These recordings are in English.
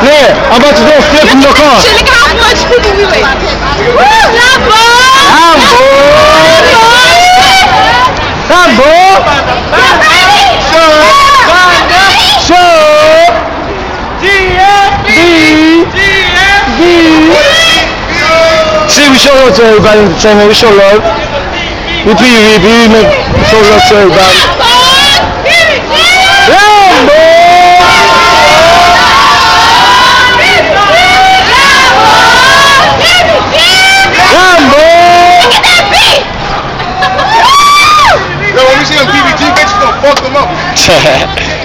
Yeah, I'm about to do a flip from your car. Look how much people we wait. Lambo! See, we show love to everybody in the channel. We show love. We show love to everybody. Lambo!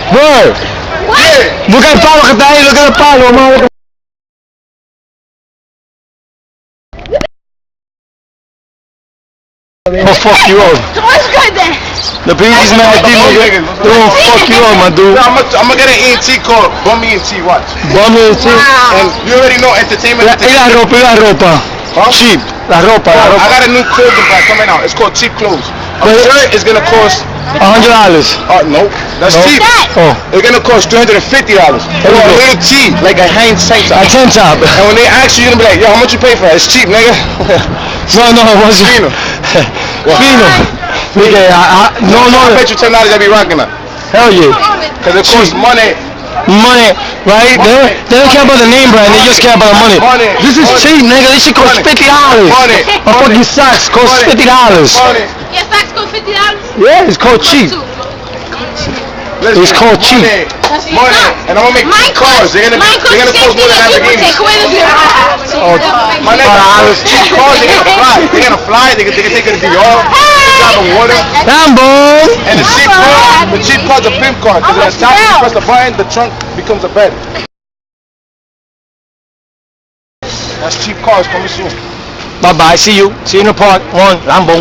Bro, look at the palo gedaan, look at the palo, man. They'll fuck you up. What's good then? The police mad, they won't fuck you up, my dude. I'm gonna get an ENT called Bummy ENT, watch. Bummy ENT? And you already know entertainment. Y la ropa. Huh? Cheap. La ropa. I got a new clothing brand coming out. It's called Cheap Clothes. A shirt is gonna cost $100. No, that's cheap. Oh. It's gonna cost $350. It's a little cheap, like a Heinz tank top. A tank top. And when they ask you, you're gonna be like, yo, how much you pay for that? It's cheap, nigga. No, it wasn't. Fino. Fino. Nigga, no. I bet you $10 I be rocking that. Hell yeah. Cause it costs money. Money, right? They don't care about the name brand, they just care about the money. This is cheap, nigga. This shit costs $50. My fucking socks cost $50. Your socks cost $50? Yeah, it's called cheap. It's called cheap. Money. And I'm gonna make cars. They're gonna cost more than Lamborghinis. My nigga, cheap cars. They're gonna fly. They can take it to the yard. Drop the water. Lambo. And the cheap car's a pimp car. Because when it's top, you press the button, the trunk becomes a bed. That's cheap cars coming soon. Bye bye. See you in the park. Lambo.